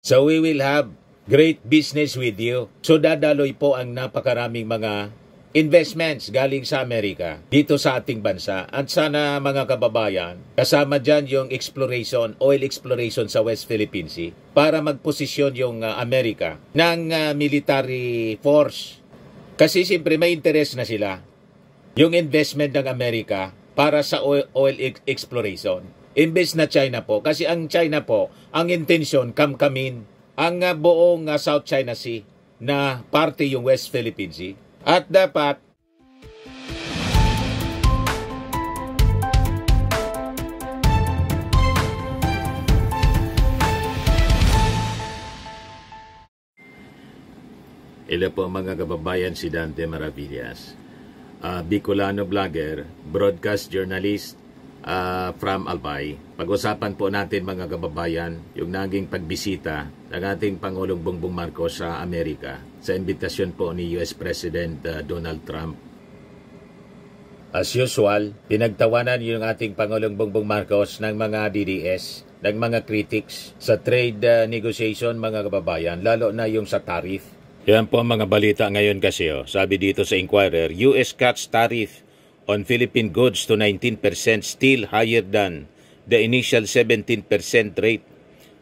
So we will have great business with you. So dadaloy po ang napakaraming mga investments galing sa Amerika dito sa ating bansa. At sana mga kababayan, kasama dyan yung exploration, oil exploration sa West Philippine Sea para magposisyon yung Amerika ng military force. Kasi siyempre may interest na sila yung investment ng Amerika para sa oil exploration. Imbes na China po. Kasi ang China po, ang intensyon, kamkamin ang buong South China Sea na parte yung West Philippine Sea. At dapat ila po mga kababayan, si Dante Maravillas, Bicolano vlogger, broadcast journalist from Albay. Pag-usapan po natin mga kababayan yung naging pagbisita ng ating Pangulong Bongbong Marcos sa Amerika sa imbitasyon po ni US President Donald Trump. As usual, pinagtawanan yung ating Pangulong Bongbong Marcos ng mga DDS, ng mga critics sa trade negotiation mga kababayan, lalo na yung sa tariff. Yan po ang mga balita ngayon kasi. Sabi dito sa Inquirer, US cuts tariff on Philippine goods to 19%, still higher than the initial 17% rate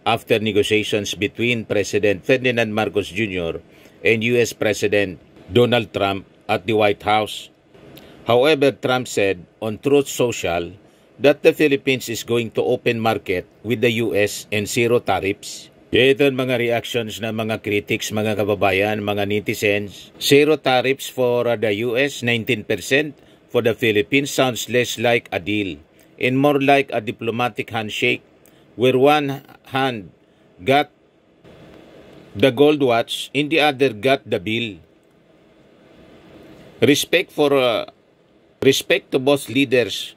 after negotiations between President Ferdinand Marcos Jr. and US President Donald Trump at the White House. However, Trump said on Truth Social that the Philippines is going to open market with the US and zero tariffs. Ito ang mga reactions ng mga critics, mga kababayan, mga netizens. Zero tariffs for the US, 19%. For the Philippines sounds less like a deal and more like a diplomatic handshake where one hand got the gold watch and the other got the bill. Respect to both leaders,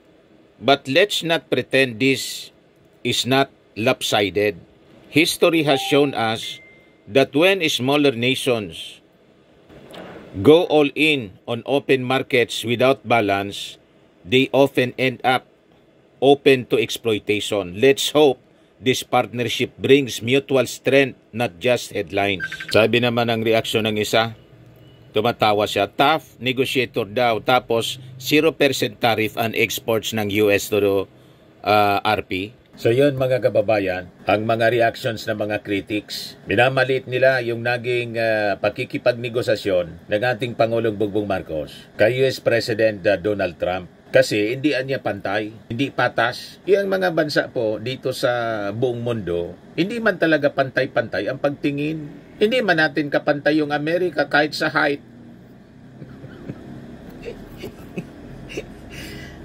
but let's not pretend this is not lopsided. History has shown us that when smaller nations go all in on open markets without balance, they often end up open to exploitation. Let's hope this partnership brings mutual strength, not just headlines. Sabi naman ang reaksyon ng isa, tumatawa siya, tough negotiator daw, tapos 0% tariff on exports ng US to RP. So yun mga kababayan, ang mga reactions ng mga critics, minamalit nila yung naging pakikipagnegosasyon ng ating Pangulong Bongbong Marcos kay US President Donald Trump. Kasi hindi niya pantay, hindi patas. Yung mga bansa po dito sa buong mundo, hindi man talaga pantay-pantay ang pagtingin. Hindi man natin kapantay yung Amerika kahit sa height.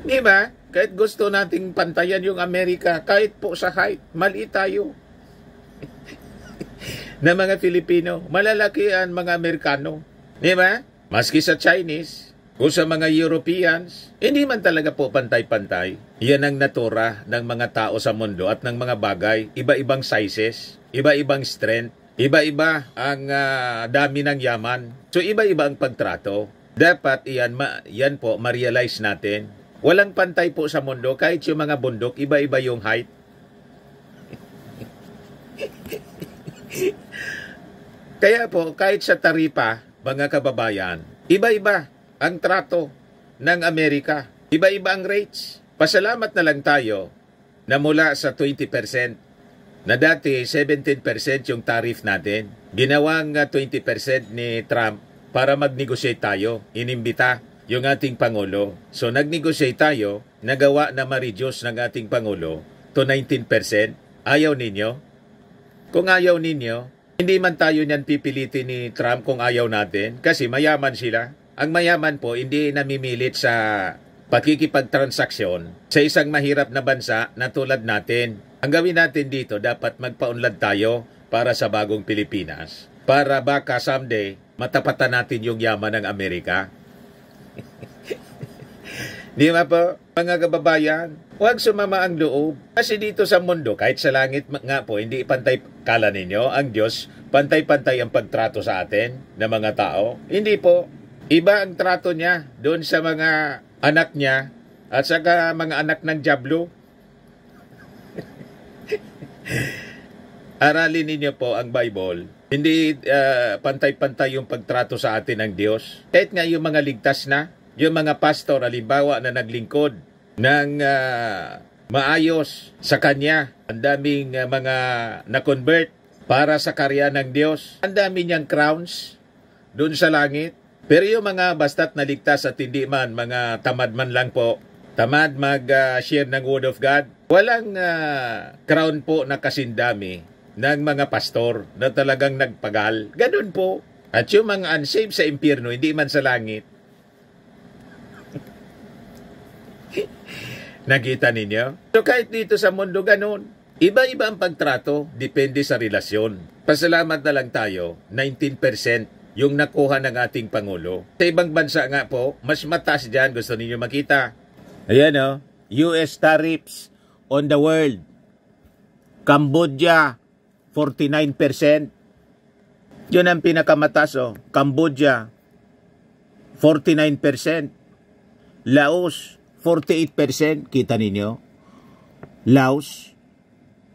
Di ba? Kahit gusto nating pantayan yung Amerika, kahit po sa height, maliit tayo. Na mga Filipino, malalaki ang mga Amerikano. Di ba? Maski sa Chinese, o sa mga Europeans, hindi man talaga po pantay-pantay. Yan ang natura ng mga tao sa mundo at ng mga bagay. Iba-ibang sizes, iba-ibang strength, iba-iba ang dami ng yaman. So iba-iba ang pagtrato. Dapat yan po ma-realize natin. Walang pantay po sa mundo, kahit yung mga bundok, iba-iba yung height. Kaya po, kahit sa taripa, mga kababayan, iba-iba ang trato ng Amerika. Iba-iba ang rates. Pasalamat na lang tayo na mula sa 20%, na dati 17% yung tariff natin, ginawang 20% ni Trump para mag-negotiate tayo, inimbita yung ating Pangulo. So nag-negotiate tayo, nagawa na ma-reduce ng ating Pangulo to 19%. Ayaw ninyo? Kung ayaw ninyo, hindi man tayo niyan pipilitin ni Trump kung ayaw natin kasi mayaman sila. Ang mayaman po hindi namimilit sa pakikipagtransaksyon sa isang mahirap na bansa na tulad natin. Ang gawin natin dito, dapat magpaunlad tayo para sa bagong Pilipinas. Para baka someday, matapatan natin yung yaman ng Amerika. Di ba po, mga kababayan? Huwag sumama ang loob. Kasi dito sa mundo, kahit sa langit nga po, hindi pantay, kala ninyo, ang Diyos, pantay-pantay ang pagtrato sa atin ng mga tao. Hindi po. Iba ang trato niya doon sa mga anak niya at saka mga anak ng Diablo. Aralin ninyo po ang Bible. Hindi pantay-pantay yung pagtrato sa atin ng Diyos. Kahit nga yung mga ligtas na, yung mga pastor, halimbawa na naglingkod ng maayos sa Kanya. Ang daming mga na-convert para sa karya ng Diyos. Ang dami niyang crowns doon sa langit. Pero yung mga basta't naligtas at hindi man, mga tamad man lang po, tamad mag-share ng Word of God, walang crown po na kasindami ng mga pastor na talagang nagpagal. Ganun po. At yung mga unsaved sa impyerno, hindi man sa langit. Nakita ninyo? So kahit dito sa mundo ganun, iba-iba ang pagtrato, depende sa relasyon. Pasalamat na lang tayo, 19% yung nakuha ng ating Pangulo. Sa ibang bansa nga po, mas mataas dyan, gusto ninyo makita. Ayan o, US tariffs on the world. Cambodia, 49%. Yun ang pinakamataas o. Cambodia, 49%. Laos, 48%. Kita ninyo? Laos,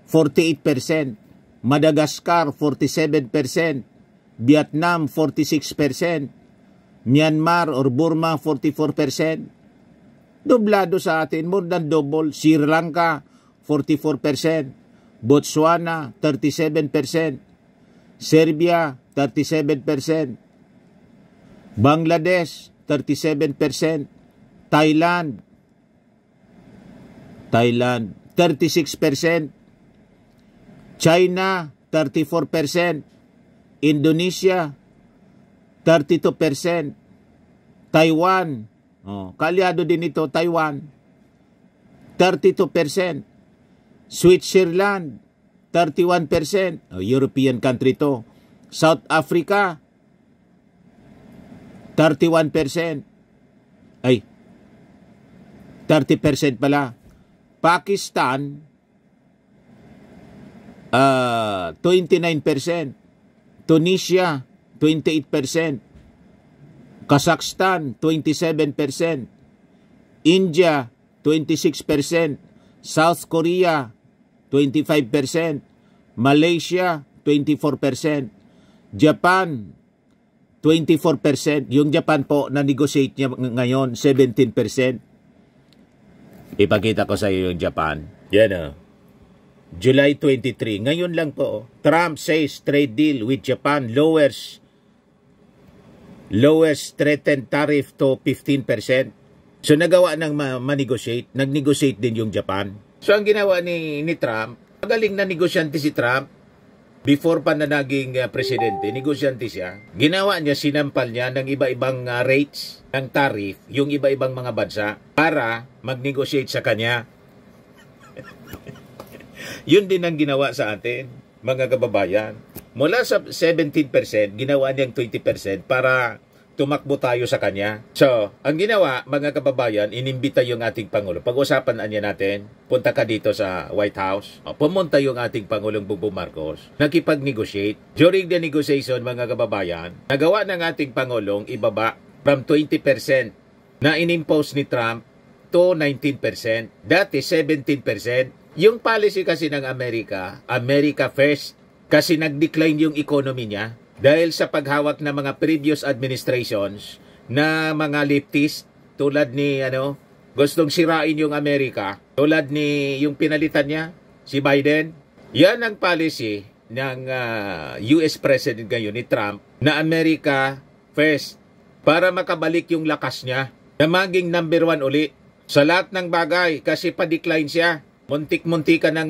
48%. Madagascar, 47%. Vietnam, 46%. Myanmar or Burma, 44%. Doblado sa atin, more than double. Sri Lanka, 44%. Botswana, 37%. Serbia, 37%. Bangladesh, 37%. Thailand, 36%. China, 34%. Indonesia, 32%. Taiwan, kalyado din ito, Taiwan, 32%. Switzerland, 31%. European country to. South Africa, 31%. Ay, 30% pala. Pakistan, 29%. Tunisia, 28%. Kazakhstan, 27%. India, 26%. South Korea, 25%. Malaysia, 24%. Japan, 24%. Yung Japan po, na-negotiate niya ngayon, 17%. Ipakita ko sa iyo yung Japan. Yan o. July 23. Ngayon lang po. Trump says trade deal with Japan lowers threatened tariff to 15%. So nagawa ng ma-negotiate. Nag-negotiate din yung Japan. So ang ginawa ni Trump, magaling na negosyante si Trump. Before pa na naging presidente, negosyante siya. Ginawa niya, sinampal niya ng iba-ibang rates ng tariff, yung iba-ibang mga bansa, para mag-negotiate sa kanya. Yun din ang ginawa sa atin, mga kababayan. Mula sa 17%, ginawa niyang 20% para tumakbo tayo sa kanya. So, ang ginawa, mga kababayan, inimbita yung ating Pangulo. Pag-usapan niya natin, punta ka dito sa White House. Pumunta yung ating Pangulong Bongbong Marcos. Nakipag-negotiate. During the negotiation, mga kababayan, nagawa ng ating Pangulong ibaba from 20% na inimpose ni Trump to 19%. Dati, 17%. Yung policy kasi ng Amerika, America first, kasi nag-decline yung economy niya dahil sa paghawak ng mga previous administrations na mga leftist tulad ni gustong sirain yung Amerika, tulad ni yung pinalitan niya, si Biden. Yan ang policy ng US President ngayon ni Trump na America first para makabalik yung lakas niya na maging number 1 uli sa lahat ng bagay kasi pa-decline siya. Muntik-muntikan ng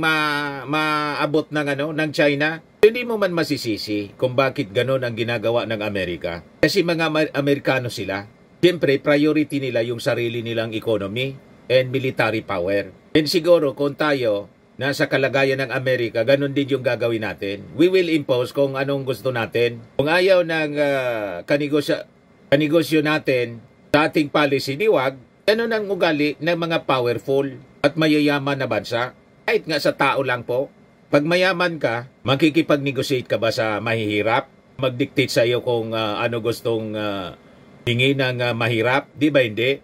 maabot ng China. Hindi mo man masisisi kung bakit gano'n ang ginagawa ng Amerika. Kasi mga Amerikano sila. Siyempre, priority nila yung sarili nilang economy and military power. And siguro kung tayo nasa kalagayan ng Amerika, gano'n din yung gagawin natin. We will impose kung anong gusto natin. Kung ayaw ng kanegosyo natin sa ating policy, diwag, gano'n ang ugali ng mga powerful at mayayaman na bansa. Kahit nga sa tao lang po. Pag mayaman ka, makikipag-negotiate ka ba sa mahihirap? Mag-dictate sa iyo kung ano gustong hingi ng mahirap? Di ba hindi?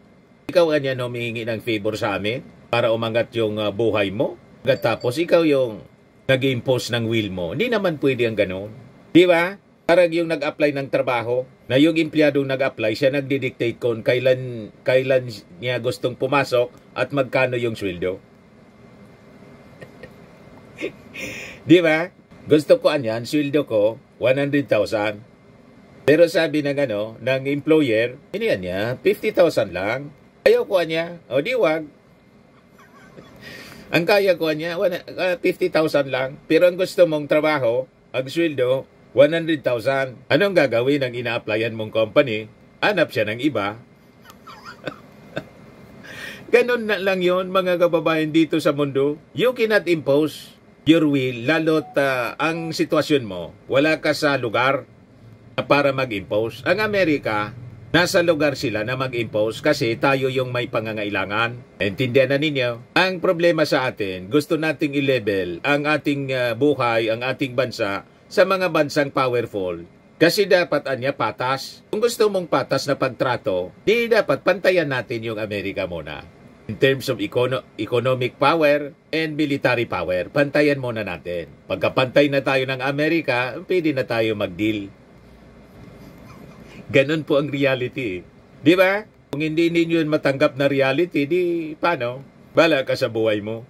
Ikaw kanya humihingi ng favor sa amin para umangat yung buhay mo. Tapos ikaw yung nag-impose ng will mo. Hindi naman pwede ang ganon. Di ba? Parang yung nag-apply ng trabaho, na yung empleyadong nag-apply, siya nagdi-dictate kung kailan niya gustong pumasok at magkano yung sweldo. Di ba? Gusto ko anyan, sweldo ko, 100,000. Pero sabi ng employer, hindi niya, 50,000 lang. Ayaw ko niya, o di wag. Ang kaya ko niya, 50,000 lang. Pero ang gusto mong trabaho, ang sweldo, 100,000. Anong gagawin ng ina-applyan mong company? Hanap siya ng iba. Ganon na lang yon mga kababayan dito sa mundo. You cannot impose your will, lalo't ang sitwasyon mo, wala ka sa lugar para mag-impose. Ang Amerika, nasa lugar sila na mag-impose kasi tayo yung may pangangailangan. Intindihan na ninyo? Ang problema sa atin, gusto nating i-level ang ating buhay, ang ating bansa sa mga bansang powerful. Kasi dapat patas. Kung gusto mong patas na pagtrato, di dapat pantayan natin yung Amerika muna. In terms of economic power and military power, pantayan muna natin. Pagkapantay na tayo ng Amerika, pwede na tayo mag-deal. Ganon po ang reality. Di ba? Kung hindi ninyo matanggap na reality, di paano? Bala ka sa buhay mo.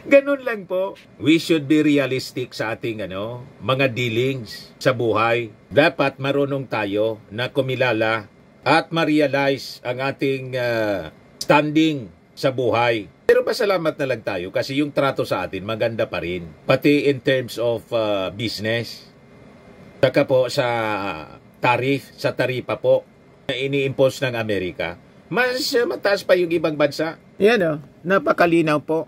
Ganon lang po. We should be realistic sa ating mga dealings sa buhay. Dapat marunong tayo na kumilala at ma-realize ang ating standing sa buhay. Pero pasalamat na lang tayo kasi yung trato sa atin maganda pa rin. Pati in terms of business. Saka po sa tarifa po na ini-impose ng Amerika. Mas mataas pa yung ibang bansa. Yan napakalinaw po.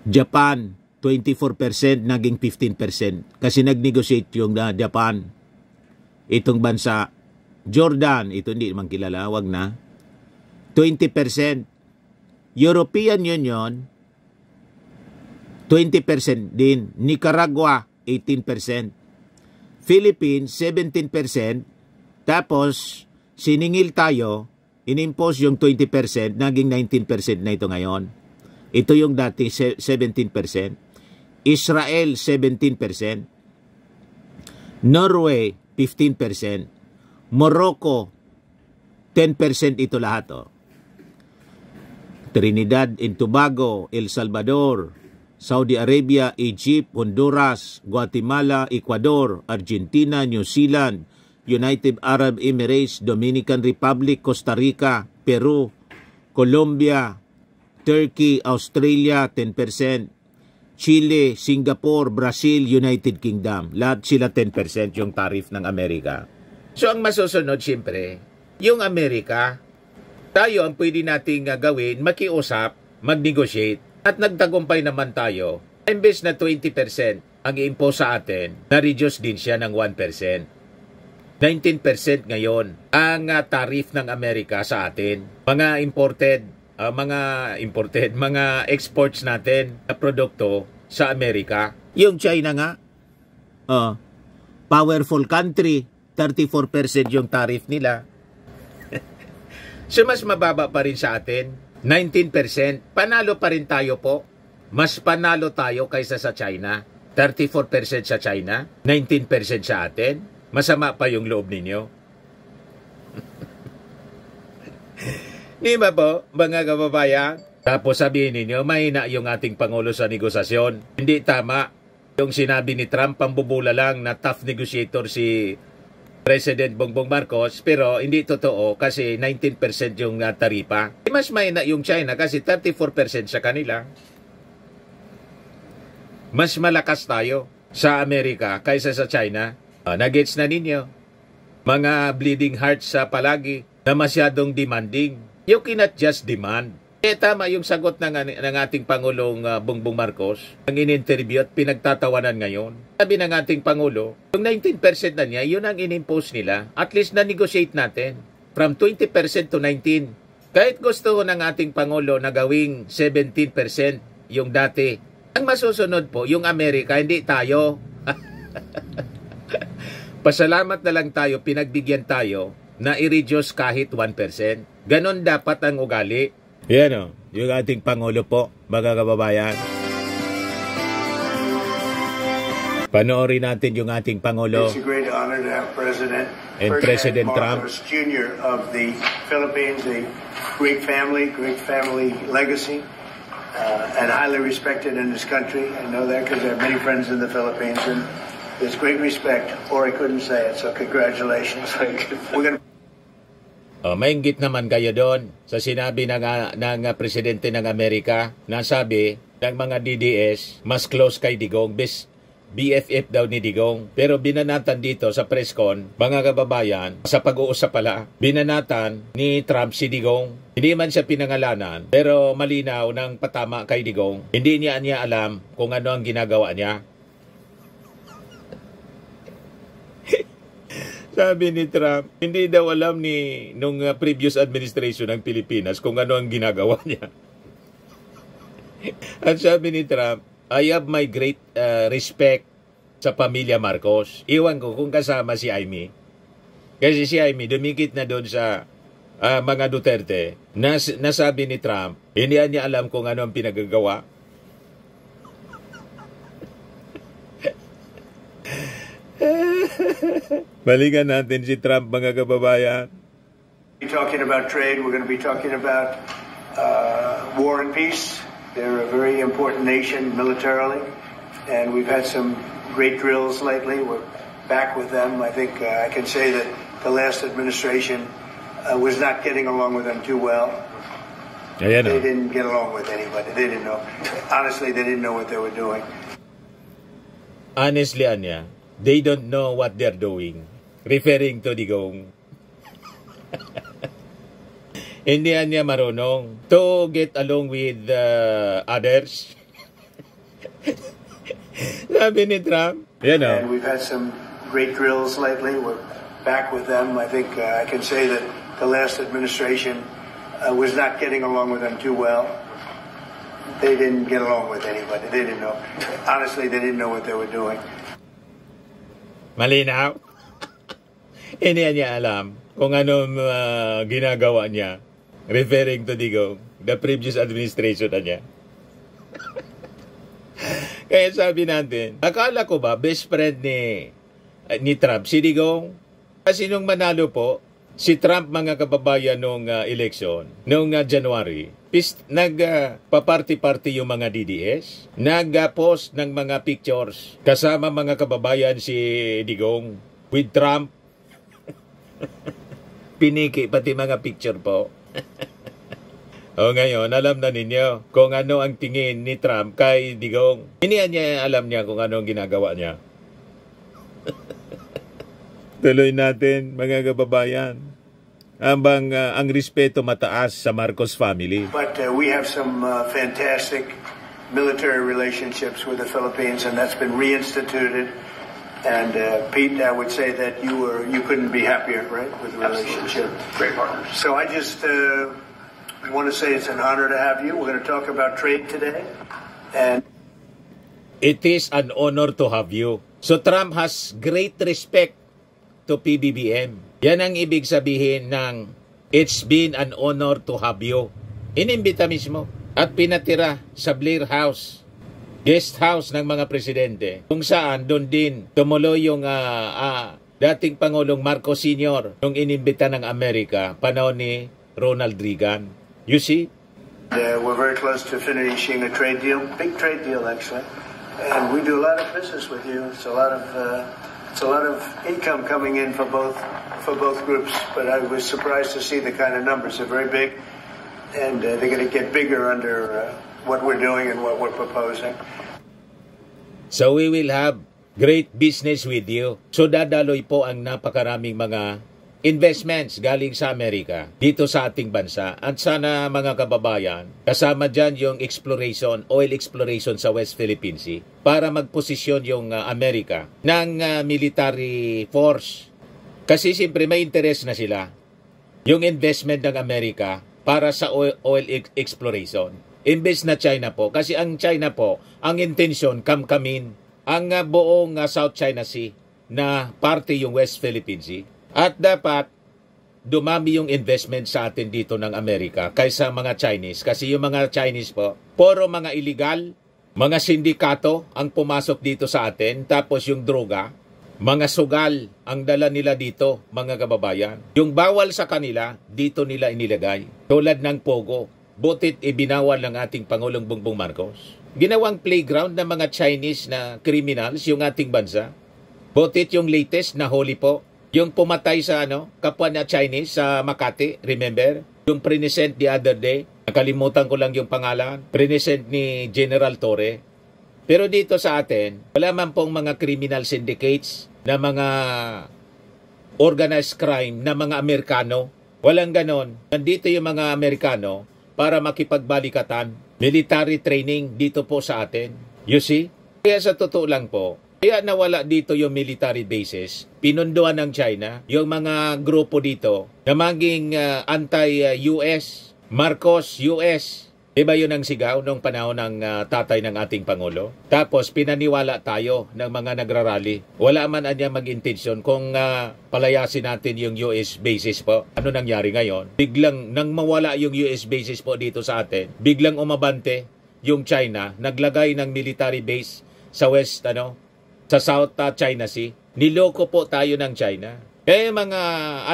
Japan, 24% naging 15% kasi nag-negotiate yung Japan. Itong bansa, Jordan, ito hindi naman kilala, wag na. 20%. European Union, 20% din. Nicaragua, 18%. Philippines, 17%. Tapos, siningil tayo, inimpose yung 20%, naging 19% na ito ngayon. Ito yung dati 17%. Israel, 17%. Norway, 15%. Morocco, 10% ito lahat. Trinidad and Tobago, El Salvador, Saudi Arabia, Egypt, Honduras, Guatemala, Ecuador, Argentina, New Zealand, United Arab Emirates, Dominican Republic, Costa Rica, Peru, Colombia, Turkey, Australia, 10%. Chile, Singapore, Brazil, United Kingdom. Lahat sila 10% yung tariff ng Amerika. So ang masusunod siyempre, yung Amerika, tayo ang pwede nating gawin, makiusap, mag-negotiate, at nagtagumpay naman tayo. Imbes na 20% ang i-impose sa atin, na-reduce din siya ng 1%. 19% ngayon ang tariff ng Amerika sa atin. Mga exports natin na produkto sa Amerika. Yung China nga, powerful country, 34% yung tariff nila. So mas mababa pa rin sa atin, 19%. Panalo pa rin tayo po. Mas panalo tayo kaysa sa China. 34% sa China, 19% sa atin. Masama pa yung loob ninyo. Di ba po, mga kababayan? Tapos sabihin ninyo, mahina yung ating Pangulo sa negosasyon. Hindi tama. Yung sinabi ni Trump, pambubula lang na tough negotiator si President Bongbong Marcos, pero hindi totoo kasi 19% yung taripa. Mas mahina yung China kasi 34% sa kanila. Mas malakas tayo sa Amerika kaysa sa China. Nagets na ninyo. Mga bleeding hearts sa palagi na masyadong demanding. You cannot just demand. Tama yung sagot ng ating Pangulong Bongbong Marcos. Ang in-interview at pinagtatawanan ngayon. Sabi ng ating Pangulo, yung 19% na niya, yun ang in-impose nila. At least na-negotiate natin. From 20% to 19%. Kahit gusto ng ating Pangulo na gawing 17% yung dati. Ang masusunod po, yung Amerika, hindi tayo. Pasalamat na lang tayo, pinagbigyan tayo na i-reduce kahit 1%. Ganon dapat ang ugali. Yan o, yung ating Pangulo po, mga kababayan. Panoorin natin yung ating Pangulo. It's a great honor to have President And President Trump. Marcos Jr. of the Philippines, a great family legacy, and highly respected in this country. I know that because I have many friends in the Philippines, and there's great respect, or I couldn't say it, so congratulations. We're gonna... Mainggit naman kayo doon sa sinabi ng Presidente ng Amerika na sabi ng mga DDS, mas close kay Digong, BFF daw ni Digong. Pero binanatan dito sa press con, mga kababayan, sa pag-uusap pala, binanatan ni Trump si Digong. Hindi man siya pinangalanan, pero malinaw ng patama kay Digong. Hindi niya alam kung ano ang ginagawa niya. Sabi ni Trump, hindi daw alam nung previous administration ng Pilipinas kung ano ang ginagawa niya. At sabi ni Trump, I have my great respect sa pamilya Marcos. Iwan ko kung kasama si Amy. Kasi si Amy dumikit na doon sa mga Duterte. Nasabi ni Trump, hindi niya alam kung ano ang pinagagawa. Balikan natin si Trump, mga kababayan. We're talking about trade. We're going to be talking about war and peace. They're a very important nation militarily, and we've had some great drills lately. We're back with them. I think I can say that the last administration was not getting along with them too well. They didn't get along with anybody. They didn't know. Honestly, they didn't know what they were doing. Honestly, Anya, they don't know what they're doing. Referring to Digong. Hindi niya marunong to get along with others. Sabi ni Trump. And we've had some great drills lately. We're back with them. I think I can say that the last administration was not getting along with them too well. They didn't get along with anybody. They didn't know. Honestly, they didn't know what they were doing. Malinaw. Hindi niya alam kung ano ginagawa niya. Referring to Digong, the previous administration na niya. Kaya sabi natin, akala ko ba best friend ni Trump si Digong? Kasi nung manalo po, si Trump, mga kababayan, nung eleksyon, nung January, nagpa-party-party yung mga DDS, nag-post ng mga pictures kasama mga kababayan si Digong with Trump. Piniki pati mga picture po. O ngayon, alam na ninyo kung ano ang tingin ni Trump kay Digong. Hindi niya alam niya kung ano ang ginagawa niya. Tuloy natin, mga kababayan. Ang respeto mataas sa Marcos family. But we have some fantastic military relationships with the Philippines, and that's been reinstituted. And Pete, I would say that you couldn't be happier, right, with the relationship. Great partners. So I just want to say it's an honor to have you. We're going to talk about trade today, and it is an honor to have you. So Trump has great respect to PBBM. Yan ang ibig sabihin ng it's been an honor to have you. Inimbita mismo at pinatira sa Blair House, guest house ng mga presidente, kung saan doon din tumuloy yung dating Pangulong Marcos Sr. nung inimbita ng Amerika, panahon ni Ronald Reagan. You see? We're very close to finishing a trade deal, big trade deal actually, and we do a lot of business with you. It's a lot of income coming in for both groups. But I was surprised to see the kind of numbers. They're very big, and they're going to get bigger under what we're doing and what we're proposing. So we will have great business with you. So dadaloy po ang napakaraming mga investments galing sa Amerika dito sa ating bansa. At sana, mga kababayan, kasama dyan yung oil exploration sa West Philippine Sea para magposisyon yung Amerika ng military force. Kasi siyempre may interest na sila yung investment ng Amerika para sa oil exploration. Imbes na China po. Kasi ang China po, ang intention, kamkamin ang buong South China Sea na parte yung West Philippine Sea. At dapat dumami yung investment sa atin dito ng Amerika kaysa mga Chinese. Kasi yung mga Chinese po, puro mga illegal, mga sindikato ang pumasok dito sa atin. Tapos yung droga, mga sugal ang dala nila dito, mga kababayan. Yung bawal sa kanila, dito nila inilagay. Tulad ng Pogo, butit ibinawal ng ating Pangulong Bongbong Marcos. Ginawang playground ng mga Chinese na criminals yung ating bansa. Butit yung latest na huli po, yung pumatay sa kapwa na Chinese sa Makati, remember? Yung present the other day, nakalimutan ko lang yung pangalan, present ni General Torre. Pero dito sa atin, wala man pong mga criminal syndicates na mga organized crime na mga Amerikano. Walang ganon. Nandito yung mga Amerikano para makipagbalikatan, military training dito po sa atin. You see? Kaya sa totoo lang po, kaya nawala dito yung military bases, pinunduan ng China, yung mga grupo dito na maging anti-US, Marcos US. Diba yun ang sigaw nung panahon ng tatay ng ating Pangulo? Tapos pinaniwala tayo ng mga nagrarally. Wala man anya mag-intensyon kung palayasin natin yung US bases po. Ano nangyari ngayon? Biglang nang mawala yung US bases po dito sa atin, biglang umabante yung China, naglagay ng military base sa West, sa South China Sea. Niloko po tayo ng China. Kaya mga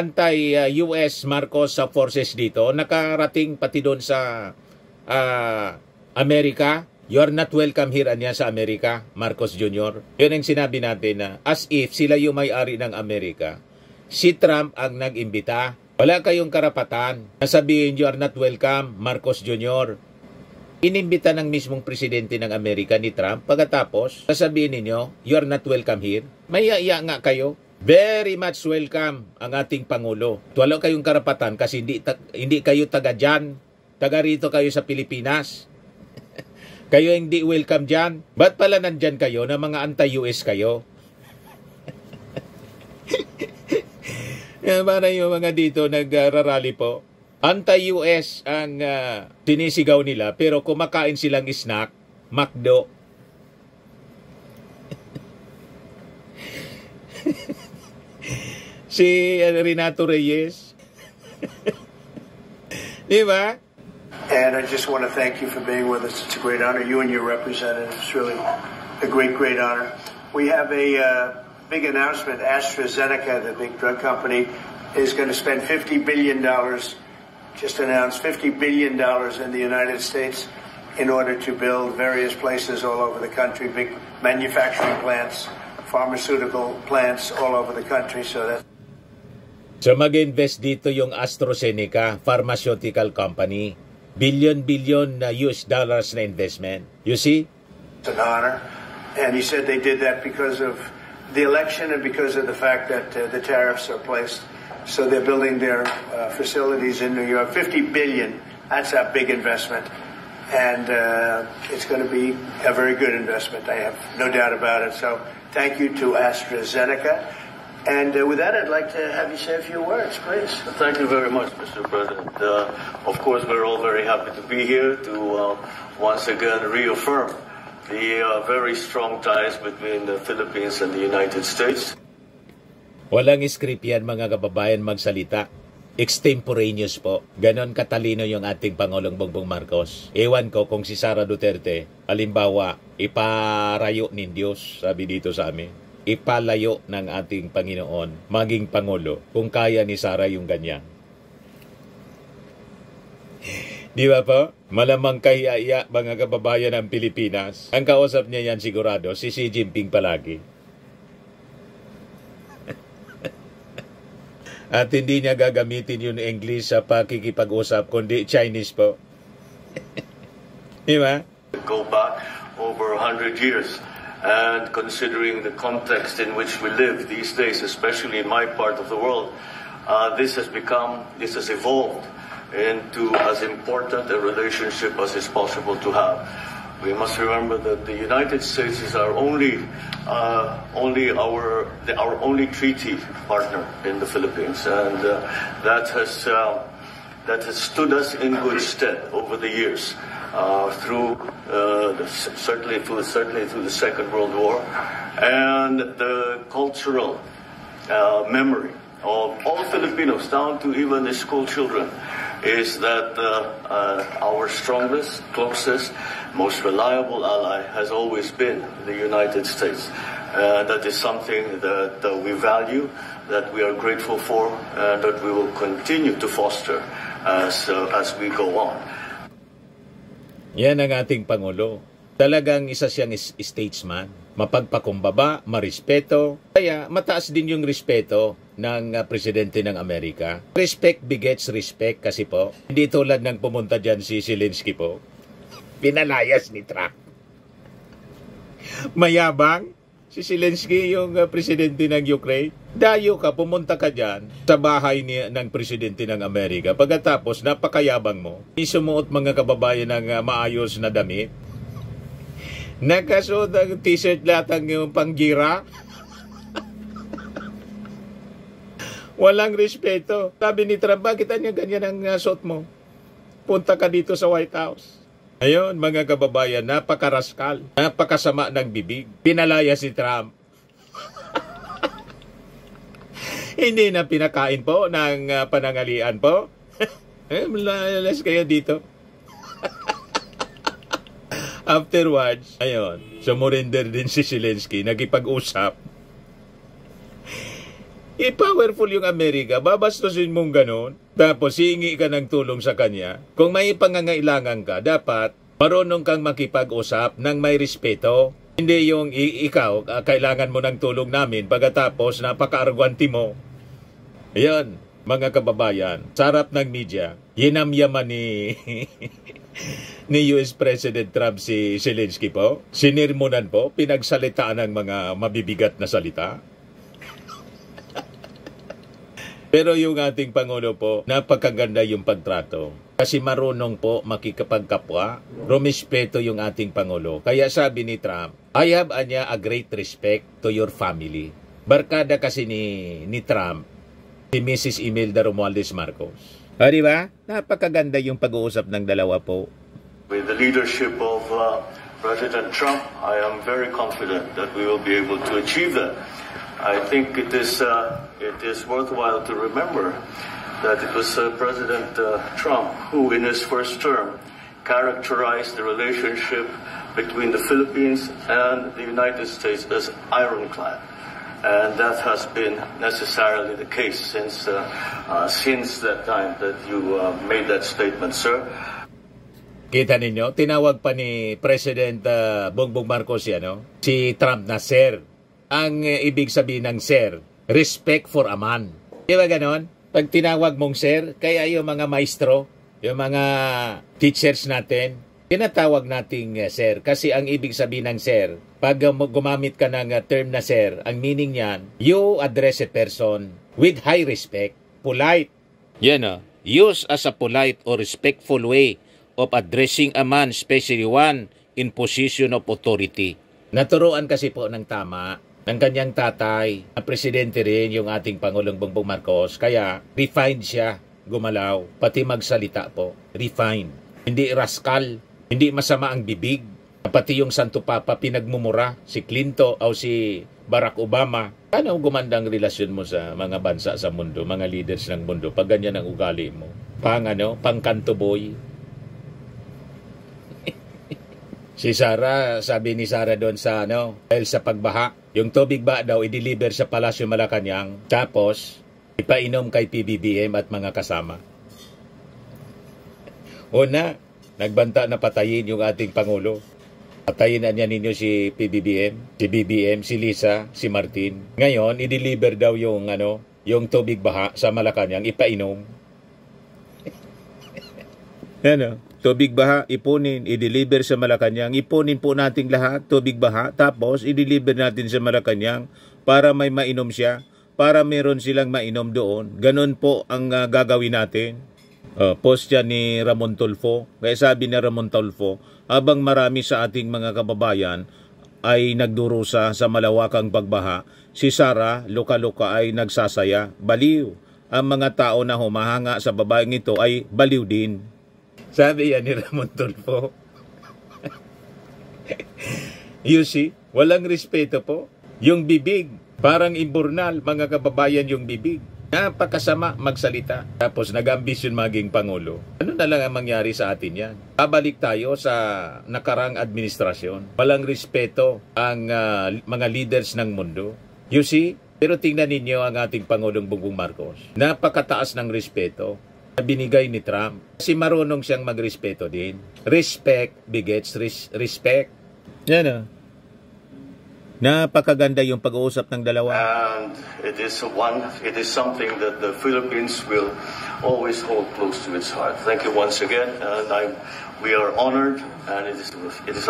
anti-US Marcos forces dito, nakarating pati doon sa Amerika. You are not welcome here anya sa Amerika, Marcos Jr. Yun ang sinabi natin na as if sila yung may-ari ng Amerika. Si Trump ang nag-imbita. Wala kayong karapatan na sabihin you are not welcome, Marcos Jr. Inimbita ng mismong presidente ng Amerika ni Trump. Pagkatapos, sasabihin ninyo, you are not welcome here. Maya-iya nga kayo. Very much welcome ang ating Pangulo. Wala kayong karapatan kasi hindi kayo taga dyan. Taga rito kayo sa Pilipinas. Kayo hindi welcome dyan. Ba't pala nandyan kayo na mga anti-US kayo? Para yung mga dito nagrarally po. Anti-US ang tinisigaw nila pero kumakain silang snack, McDo. Si Renato Reyes. Di ba? And I just want to thank you for being with us. It's a great honor. You and your representative. It's really a great, great honor. We have a big announcement. AstraZeneca, the big drug company, is going to spend $50 billion just announced $50 billion in the United States in order to build various places all over the country, big manufacturing plants, pharmaceutical plants all over the country. So mag-invest dito yung AstraZeneca pharmaceutical company. Billion na US dollars na investment. You see? It's an honor. And he said they did that because of the election and because of the fact that the tariffs are placed. So they're building their facilities in New York. $50 billion, that's a big investment. And it's going to be a very good investment. I have no doubt about it. So thank you to AstraZeneca. And with that, I'd like to have you say a few words, please. Thank you very much, Mr. President. Of course, we're all very happy to be here to once again reaffirm the very strong ties between the Philippines and the United States. Walang script yan mga kababayan magsalita. Extemporaneous po. Ganon katalino yung ating Pangulong Bongbong Marcos. Ewan ko kung si Sara Duterte, halimbawa, iparayo ni Diyos, sabi dito sa amin. Ipalayo ng ating Panginoon, maging Pangulo, kung kaya ni Sara yung ganyan. Di ba po? Malamang kaya mga kababayan ng Pilipinas. Ang kausap niya yan sigurado, si Xi Jinping palagi. At hindi niya gagamitin yung English sa pakikipag-usap, kundi Chinese po. Di ba? Go back over 100 years. And considering the context in which we live these days, especially in my part of the world, this has evolved into as important a relationship as is possible to have. We must remember that the United States is our only treaty partner in the Philippines, and that has stood us in good stead over the years, certainly through the Second World War, and the cultural memory of all Filipinos, down to even the school children, is that our strongest, closest, most reliable ally has always been the United States. That is something that we value, that we are grateful for, and that we will continue to foster as we go on. Yan ang ating Pangulo. Talagang isa siyang statesman. Mapagpakumbaba, marespeto. Kaya mataas din yung respeto ng Presidente ng Amerika. Respect begets respect kasi po. Hindi tulad ng pumunta dyan si Zelensky po. Pinalayas ni Trump. Mayabang si Zelensky, yung presidente ng Ukraine. Dayo ka, pumunta ka dyan sa bahay ng presidente ng Amerika. Pagkatapos, napakayabang mo. Isumuot mga kababayan ng maayos na damit. Nakasuot ang t-shirt latang yung panggira. Walang respeto. Sabi ni Trump, bakit niya ganyan ang suot mo? Punta ka dito sa White House. Ayun, mga kababayan, napakaraskal, napakasama ng bibig. Pinalaya si Trump. Hindi na pinakain po ng panangalian po. Malalas kayo dito. Afterwards, ayun, sumurrender din si Zelensky, nagipag-usap. I-powerful yung Amerika, babastusin mong ganon, tapos hihingi ka ng tulong sa kanya. Kung may pangangailangan ka, dapat marunong kang makipag-usap ng may respeto. Hindi yung ikaw, kailangan mo ng tulong namin, pagkatapos napaka-argwanti mo. Ayan, mga kababayan, sarap ng media, hinamyaman ni ni US President Trump si Zelensky po. Sinirmonan po, pinagsalitaan ng mga mabibigat na salita. Pero yung ating Pangulo po, napakaganda yung pagtrato. Kasi marunong po makikipagkapwa, rumispeto yung ating Pangulo. Kaya sabi ni Trump, I have a great respect to your family. Barkada kasi ni Trump, si Mrs. Imelda Romualdez Marcos. O diba? Napakaganda yung pag-uusap ng dalawa po. With the leadership of President Trump, I am very confident that we will be able to achieve that. I think it is worthwhile to remember that it was President Trump who, in his first term, characterized the relationship between the Philippines and the United States as ironclad. And that has been necessarily the case since that time that you made that statement, sir. Kita ninyo, tinawag pa ni President Bongbong Marcos si Trump na sir. Ang ibig sabihin ng sir, respect for a man. Di ba ganon? Pag tinawag mong sir, kaya yung mga maestro, yung mga teachers natin, tinatawag nating sir. Kasi ang ibig sabihin ng sir, pag gumamit ka ng term na sir, ang meaning niyan, you address a person with high respect, polite. Yan use as a polite or respectful way of addressing a man, especially one in position of authority. Naturuan kasi po ng tama ng kanyang tatay, ang presidente rin, yung ating Pangulong Bongbong Marcos. Kaya, refined siya, gumalaw, pati magsalita po. Refined. Hindi rascal, hindi masama ang bibig. Pati yung Santo Papa, pinagmumura, si Clinton o si Barack Obama. Ano gumandang relasyon mo sa mga bansa sa mundo, mga leaders ng mundo, pag ganyan ang ugali mo? Pang kanto boy. Si Sarah, sabi ni Sarah doon sa dahil sa pagbaha, yung tubig ba daw i-deliver sa Palasyo Malacanang, tapos ipainom kay PBBM at mga kasama. Una, nagbanta na patayin yung ating Pangulo. Patayin na niya ninyo si PBBM, si BBM, si Lisa, si Martin. Ngayon, i-deliver daw yung tubig baha sa Malacanang, ipainom. Tubig baha, ipunin, i-deliver sa Malacanang. Ipunin po nating lahat, tubig baha, tapos i-deliver natin sa Malacanang para may mainom siya, para meron silang mainom doon. Ganon po ang gagawin natin. Post yan ni Ramon Tulfo. Kaya sabi ni Ramon Tulfo, habang marami sa ating mga kababayan ay nagdurusa sa malawakang pagbaha, si Sarah, luka-luka ay nagsasaya. Baliw. Ang mga tao na humahanga sa babaeng ito ay baliw din. Sabi yan ni Ramon Tulfo. You see, walang respeto po. Yung bibig, parang imburnal, mga kababayan, yung bibig. Napakasama magsalita. Tapos nag-ambisyon maging Pangulo. Ano na lang ang mangyari sa atin yan? Babalik tayo sa nakarang administrasyon. Walang respeto ang mga leaders ng mundo. You see? Pero tingnan ninyo ang ating Pangulong Bongbong Marcos. Napakataas ng respeto na binigay ni Trump. Kasi marunong siyang magrespeto din. Respect begets respect. Yan o. Napakaganda yung pag-uusap ng dalawa. And it is something that the Philippines will always hold close to its heart. Thank you once again, and we are honored, and it is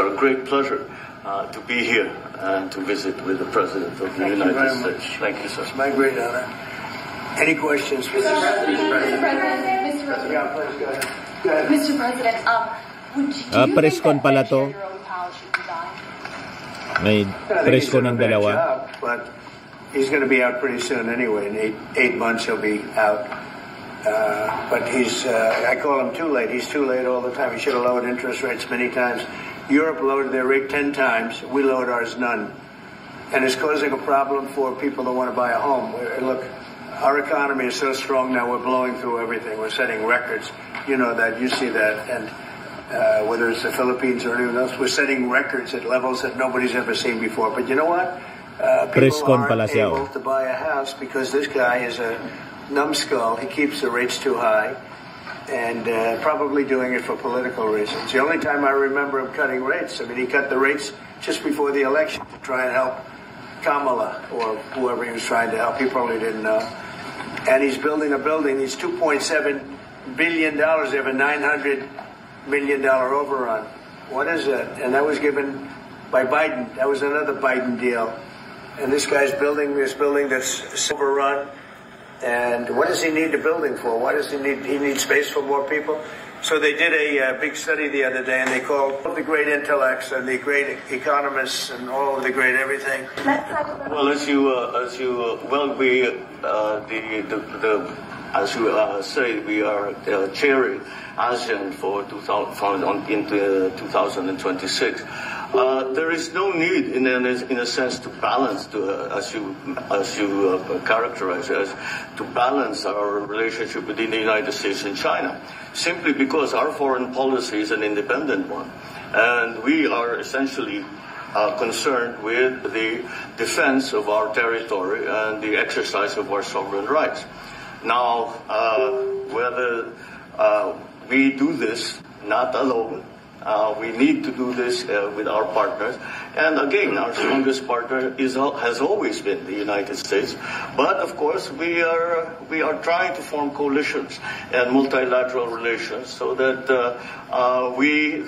our great pleasure to be here and to visit with the President of the United States. Thank you, sir. It's my great honor. Any questions? Mr. President, Yeah, please go ahead. Mr. President, would you press con think pala that to. Jerome Powell should resign? May press ko ng dalawa. But he's going to be out pretty soon anyway. In eight months he'll be out. But I call him too late. He's too late all the time. He should have lowered interest rates many times. Europe lowered their rate 10 times. We lowered ours none. And it's causing a problem for people that want to buy a home. Look, our economy is so strong now, we're blowing through everything. We're setting records. You know that. You see that. And whether it's the Philippines or anyone else, we're setting records at levels that nobody's ever seen before. But you know what? People aren't able to buy a house because this guy is a numbskull. He keeps the rates too high and probably doing it for political reasons. The only time I remember him cutting rates, I mean, he cut the rates just before the election to try and help Kamala or whoever he was trying to help. He probably didn't know. And he's building a building. He's $2.7 billion. They have a $900 million overrun. What is that? And that was given by Biden. That was another Biden deal. And this guy's building this building that's overrun. And what does he need the building for? Why does he need space for more people? So they did a big study the other day, and they called all the great intellects and the great economists and all of the great everything. Well, as you say, we are chairing ASEAN for 2026. There is no need, in a sense, to balance, as you characterize it, to balance our relationship between the United States and China, simply because our foreign policy is an independent one, and we are essentially concerned with the defense of our territory and the exercise of our sovereign rights. Now, whether we do this not alone, we need to do this with our partners. And again, our strongest partner has always been the United States. But of course, we are trying to form coalitions and multilateral relations so that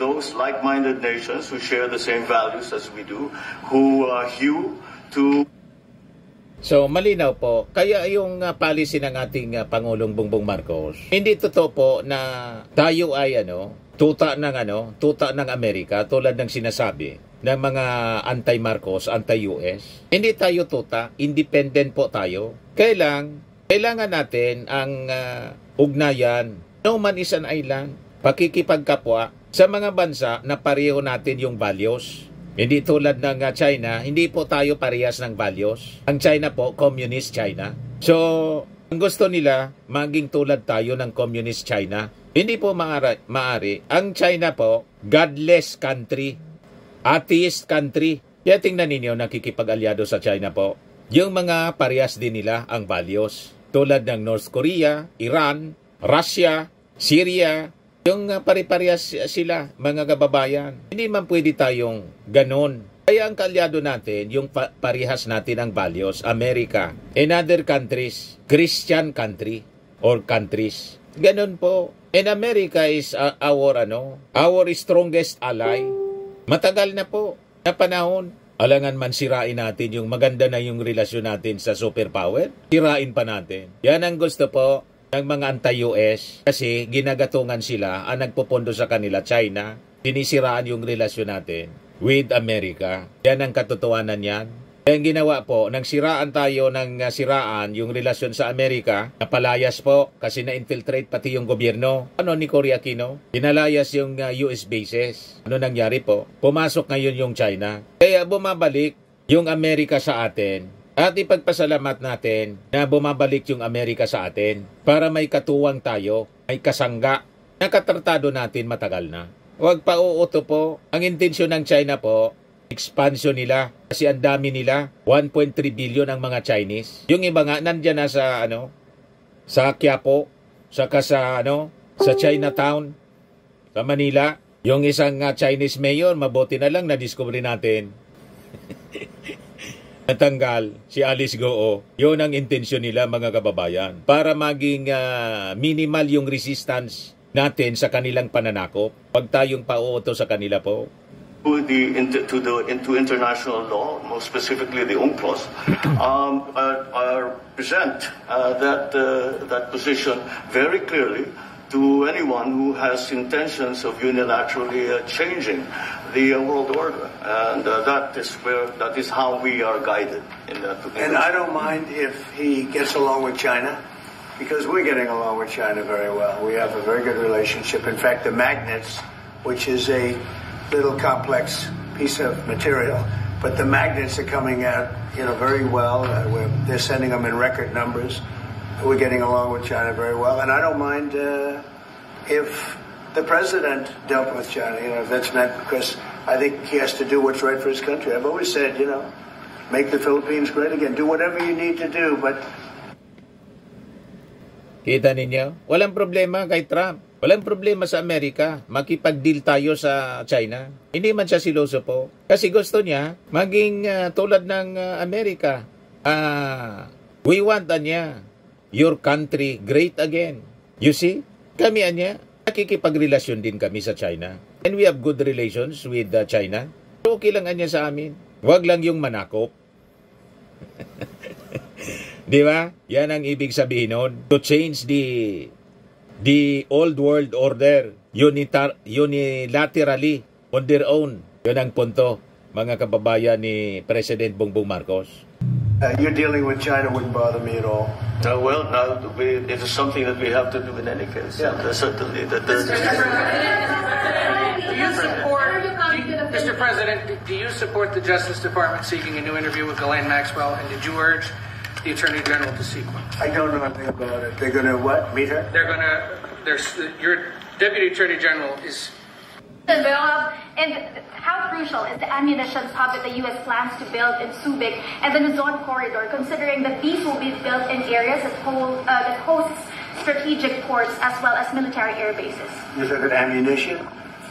those like-minded nations who share the same values as we do, who hew to. So, malinaw po, kaya yung policy ng ating Pangulong Bongbong Marcos, hindi totoo po na tayo ay tuta ng Amerika tulad ng sinasabi ng mga anti-Marcos, anti-US. Hindi tayo tuta, independent po tayo. Kailangan natin ang ugnayan. No man is an island, pakikipagkapwa sa mga bansa na pareho natin yung values. Hindi tulad ng China, hindi po tayo parehas ng values. Ang China po, communist China. So, ang gusto nila, maging tulad tayo ng communist China. Hindi po maaari. Ang China po, godless country, atheist country. Kaya tingnan ninyo, nakikipag-alyado sa China po. Yung mga parehas din nila ang values. Tulad ng North Korea, Iran, Russia, Syria. Yung pare-parehas sila, mga kababayan. Hindi man pwede tayong ganon. Kaya ang kalyado natin, yung parehas natin ang values, America, and other countries, Christian country or countries. Ganon po. And America is our strongest ally. Matagal na po na panahon. Alangan man sirain natin yung maganda na yung relasyon natin sa superpower. Sirain pa natin. Yan ang gusto po ng mga anti-US kasi ginagatungan sila ang nagpupondo sa kanila, China. Sinisiraan yung relasyon natin with America. Yan ang katotohanan yan. Ang ginawa po, nang siraan tayo ng siraan yung relasyon sa Amerika, napalayas po kasi na-infiltrate pati yung gobyerno. Ano ni Cory Aquino? Pinalayas yung US bases. Ano nangyari po? Pumasok ngayon yung China. Kaya bumabalik yung Amerika sa atin. At ipagpasalamat natin na bumabalik yung Amerika sa atin para may katuwang tayo, may kasangga. Nakatratado natin matagal na. Huwag pa uuto po. Ang intensyon ng China po, expansion nila. Kasi ang dami nila, 1.3 billion ang mga Chinese. Yung iba nga, nandyan na sa, sa Quiapo, saka sa, sa Chinatown, sa Manila. Yung isang Chinese mayor, mabuti na lang na-discover natin. Natanggal si Alice Goo. Yun ang intensyon nila, mga kababayan. Para maging minimal yung resistance natin sa kanilang pananakop. Huwag tayong pauuto sa kanila po. Into international law, most specifically the UNCLOS, present that position very clearly to anyone who has intentions of unilaterally changing the world order, and that is how we are guided in that. And I don't mind if he gets along with China, because we're getting along with China very well. We have a very good relationship. In fact, the magnets, which is a little complex piece of material, but the magnets are coming out, very well. They're sending them in record numbers. We're getting along with China very well, and I don't mind if the president dealt with China, if that's meant, because I think he has to do what's right for his country. I've always said, make the Philippines great again. Do whatever you need to do, but... Kita ninyo? Walang problema kay Trump. Walang problema sa Amerika. Makipag-deal tayo sa China. Hindi man siya siloso po. Kasi gusto niya maging tulad ng Amerika. We want your country great again. You see? Kami nakikipagrelasyon din kami sa China. And we have good relations with China. Okay lang sa amin. Huwag lang yung manakop. Di ba? Yan ang ibig sabihin nun. To change the old world order unilaterally on their own. Yun ang punto, mga kababayan ni President Bongbong Marcos. You're dealing with China wouldn't bother me at all. It is something that we have to do in any case. Yeah. Certainly. Mr. President, do you support the Justice Department seeking a new interview with Ghislaine Maxwell, and did you urge the Attorney General to seek one? I don't know anything about it. They're going to what? Meet her? Your Deputy Attorney General is... And how crucial is the ammunition hub that the U.S. plans to build in Subic and the Luzon corridor, considering that these will be built in areas that hosts strategic ports as well as military air bases? You look at ammunition?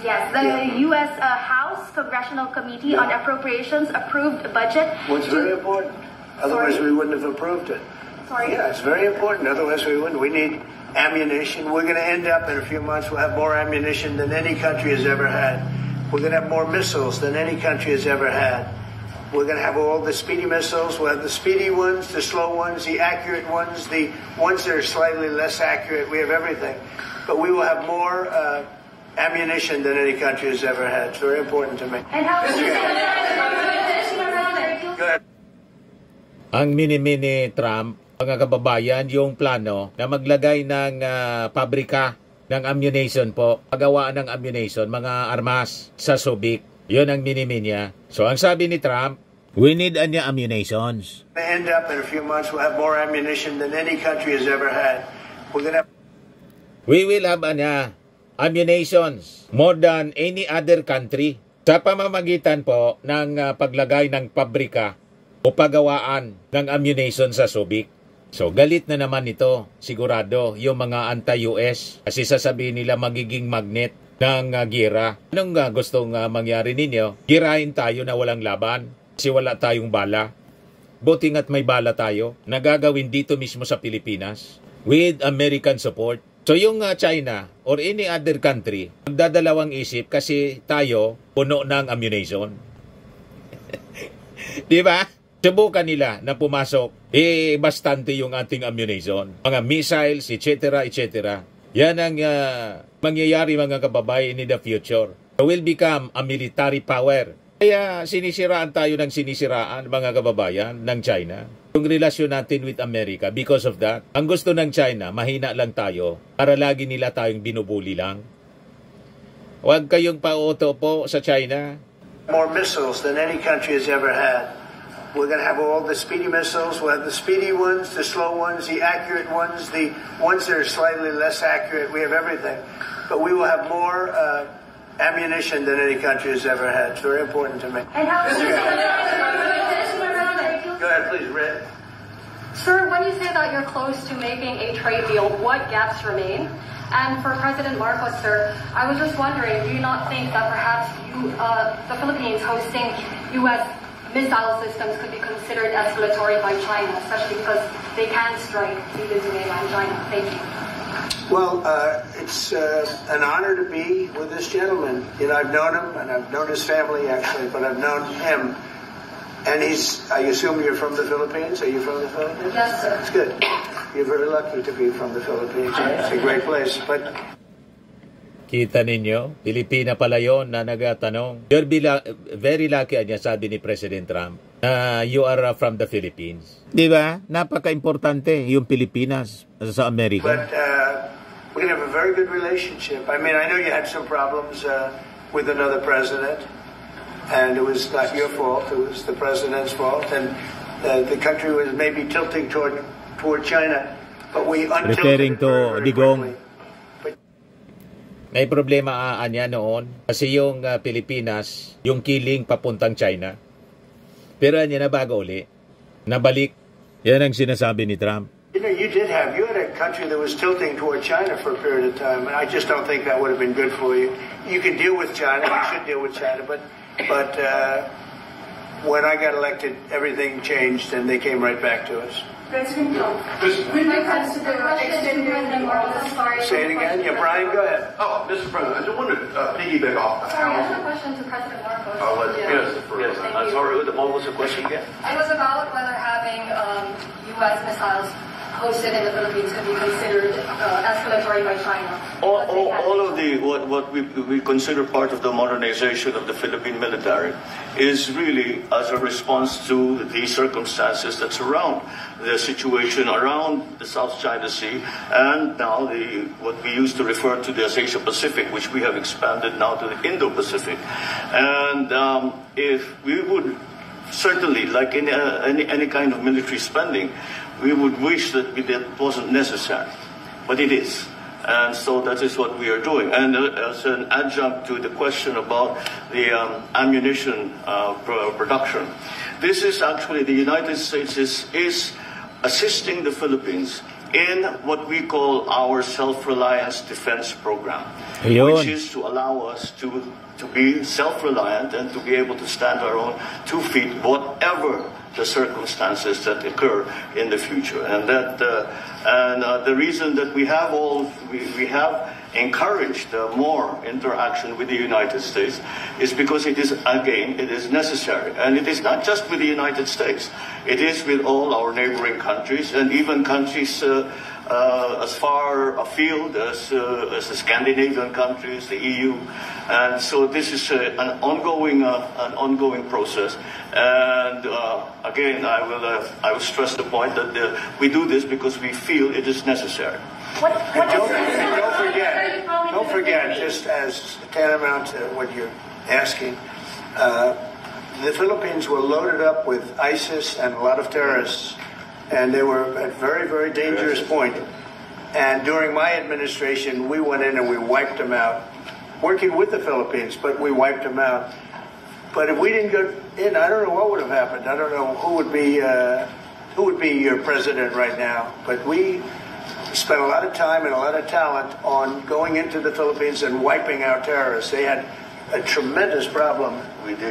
Yes, the U.S. House Congressional Committee on Appropriations approved a budget. What's very important. Otherwise, we wouldn't have approved it. Sorry? Yeah, it's very important. Otherwise, we wouldn't. We need ammunition. We're going to end up in a few months, we'll have more ammunition than any country has ever had. We're going to have more missiles than any country has ever had. We're going to have all the speedy missiles. We'll have the speedy ones, the slow ones, the accurate ones, the ones that are slightly less accurate. We have everything. But we will have more ammunition than any country has ever had. It's very important to me. And how... Go ahead. Ang mini-mini Trump, mga kababayan, yung plano na maglagay ng pabrika ng ammunition po, pagawaan ng ammunition, mga armas sa Subic. Yun ang mini-mini niya. So, ang sabi ni Trump, we need ammunitions. We end up in a few months, we'll have more ammunition than any country has ever had. We're going to have... We will have ammunitions more than any other country. Sa pamamagitan po ng paglagay ng pabrika o pagawaan ng ammunition sa Subic. So, galit na naman ito, sigurado, yung mga anti-US. Kasi sasabihin nila magiging magnet ng gira. Anong gustong mangyari ninyo? Girahin tayo na walang laban kasi wala tayong bala. Buti nga't may bala tayo na gagawin dito mismo sa Pilipinas with American support. So, yung China or any other country, magdadalawang isip kasi tayo puno ng ammunition. Di ba? Subukan nila na pumasok, bastante yung ating ammunition. Mga missiles, etc., etc. Yan ang mangyayari, mga kababayan, in the future. So we'll become a military power. Kaya sinisiraan tayo ng sinisiraan, mga kababayan, ng China. Yung relasyon natin with America, because of that, ang gusto ng China, mahina lang tayo para lagi nila tayong binubuli lang. Huwag kayong pauto po sa China. More missiles than any country has ever had. We're going to have all the speedy missiles. We'll have the speedy ones, the slow ones, the accurate ones, the ones that are slightly less accurate. We have everything. But we will have more ammunition than any country has ever had. It's very important to me. And how Go ahead, please, Red. Sir, when you say that you're close to making a trade deal, what gaps remain? And for President Marcos, sir, I was just wondering, do you not think that perhaps the Philippines hosting U.S. missile systems could be considered escalatory by China, especially because they can strike into mainland China? Thank you. Well, it's an honor to be with this gentleman. You know, I've known him, and I've known his family, actually, but I've known him. And I assume you're from the Philippines? Are you from the Philippines? Yes, sir. That's good. You're very lucky to be from the Philippines. It's a great place. But Kita ninyo, Pilipina pala yon na nagatanong. You're very lucky, niya sabi ni President Trump, you are from the Philippines. Di ba? Napaka-importante yung Pilipinas sa Amerika. But we're going to have a very good relationship. I mean, I know you had some problems with another president, and it was not your fault. It was the president's fault, and the country was maybe tilting toward China, but we untilted Referring it to very, very Digong. quickly. May problema niya noon kasi yung Pilipinas, yung kiling papuntang China. Pero niya na bago uli, nabalik. Yan ang sinasabi ni Trump. You know, you had a country that was tilting toward China for a period of time, and I just don't think that would have been good for you. You can deal with China, you should deal with China, but when I got elected, everything changed, and they came right back to us. President Trump, with regards to the extended President Marcos, Say it again. Yeah, Brian, go ahead. Oh, Mr. President, I just wanted to piggyback off the Sorry, I have a housing. question to President Marcos. Yes. I'm sorry, what was the question again? It was about whether having U.S. missiles hosted in the Philippines could be considered escalatory by China. All of what we consider part of the modernization of the Philippine military is really as a response to the circumstances that surround the situation around the South China Sea and now what we used to refer to as Asia Pacific, which we have expanded now to the Indo-Pacific. And if we would certainly, like in any kind of military spending, we would wish that that wasn't necessary, but it is. And so that is what we are doing. And as an adjunct to the question about the ammunition production, this is actually the United States is assisting the Philippines in what we call our self-reliance defense program, which is to allow us to be self-reliant and to be able to stand our own 2 feet, whatever the circumstances that occur in the future. And that the reason that we have encouraged more interaction with the United States is because it is necessary. And it is not just with the United States. It is with all our neighboring countries and even countries as far afield as the Scandinavian countries, the EU. And so this is an ongoing process. And again, I will stress the point that we do this because we feel it is necessary. Don't forget, just as tantamount to what you're asking, the Philippines were loaded up with ISIS and a lot of terrorists, and they were at a very, very dangerous point. And during my administration, we went in and we wiped them out, working with the Philippines, but we wiped them out. But if we didn't go in, I don't know what would have happened. I don't know who would be your president right now. But we spent a lot of time and a lot of talent on going into the Philippines and wiping out terrorists. They had a tremendous problem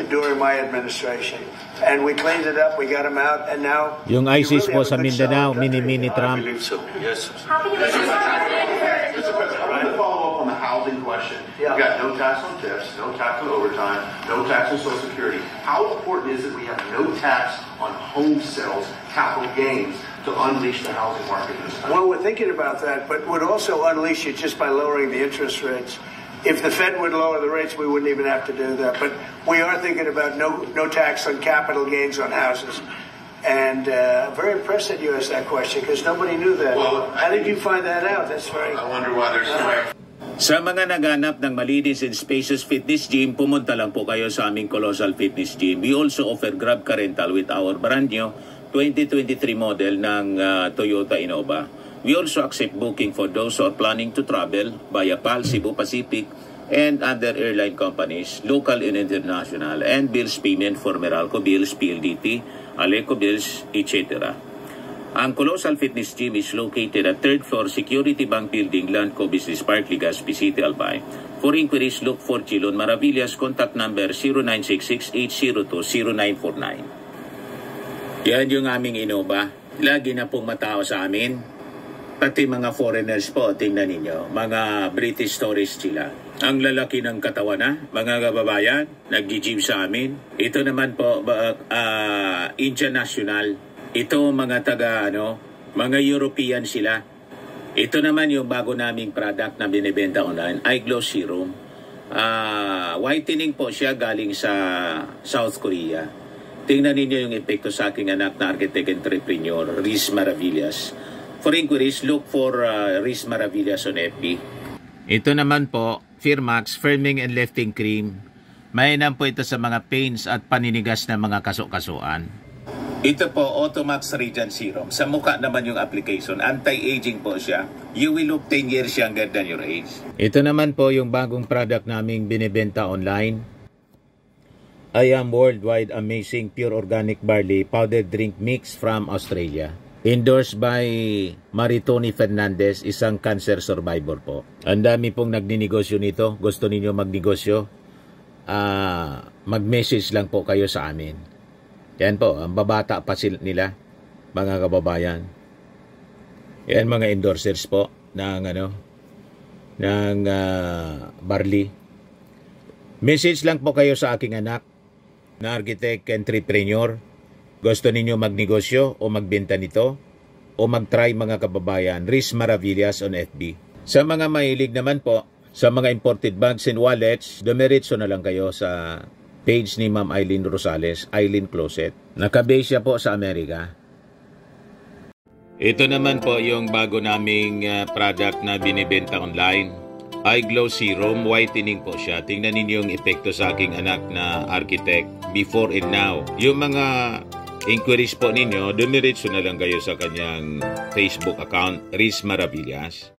during my administration. And we cleaned it up, we got them out, and now... Yung ISIS po sa Mindanao, mini Trump. I believe so, yes. How can you Mr. President, I want to follow up on the housing question. Yeah. You've got no tax on tips, no tax on overtime, no tax on Social Security. How important is it we have no tax on home sales, capital gains, to unleash the housing market in this country? Well, we're thinking about that, but would also unleash it just by lowering the interest rates. If the Fed would lower the rates, we wouldn't even have to do that. But we are thinking about no tax on capital gains on houses. And I'm very impressed that you asked that question because nobody knew that. Well, how did you find that out? That's very... I wonder why there's so Sa mga naghanap ng malinis and spacious fitness gym, pumunta lang po kayo sa aming Colossal Fitness Gym. We also offer Grab Car Rental with our brand new 2023 model ng Toyota Innova. We also accept booking for those who are planning to travel via PAL, Cebu Pacific, and other airline companies, local and international, and bills payment for Meralco Bills, PLDT, Aleco Bills, etc. Ang Colossal Fitness Gym is located at 3rd floor Security Bank Building, Landco Business Park, Legazpi City, Albay. For inquiries, look for Chilon Maravillas. Contact number 0966-802-0949. Yan yung aming Innova. Lagi na pong matao sa amin. Pati mga foreigners po, tingnan ninyo. Mga British tourists sila. Ang lalaki ng katawan na, mga kababayan, nag-gym sa amin. Ito naman po, Indian National. Ito mga mga European sila. Ito naman yung bago naming product na binibenta online, iGlow Serum. Whitening po siya galing sa South Korea. Tingnan ninyo yung epekto sa aking anak na architect entrepreneur, Riz Maravillas. For inquiries, look for Riz Maravillas on FB. Ito naman po, Firmax Firming and Lifting Cream. Mainam po ito sa mga pains at paninigas na mga kaso-kasuan. Ito po, Automax Radiant Serum. Sa mukha naman yung application. Anti-aging po siya. You will look 10 years younger than your age. Ito naman po yung bagong product naming binibenta online. I Am Worldwide Amazing Pure Organic Barley Powdered Drink Mix from Australia. Endorsed by Maritoni Fernandez, isang cancer survivor po. Ang dami pong nagninegosyo nito. Gusto ninyo magnegosyo? Mag-message lang po kayo sa amin. Yan po, ang babata pa nila, mga kababayan. Yan mga endorsers po ng barley. Message lang po kayo sa aking anak na architect entrepreneur. Gusto ninyo magnegosyo o magbenta nito o mag-try, mga kababayan. Riz Maravillas on FB. Sa mga mahilig naman po sa mga imported bags and wallets, dumiretso na lang kayo sa page ni Ma'am Eileen Rosales, Eileen Closet. Nakabase siya po sa Amerika. Ito naman po yung bago naming product na binibenta online. iGlow Serum, whitening po siya. Tingnan ninyo yung epekto sa aking anak na architect before and now. Yung mga inquiries po ninyo, dumiretso na lang kayo sa kanyang Facebook account, Riz Maravillas.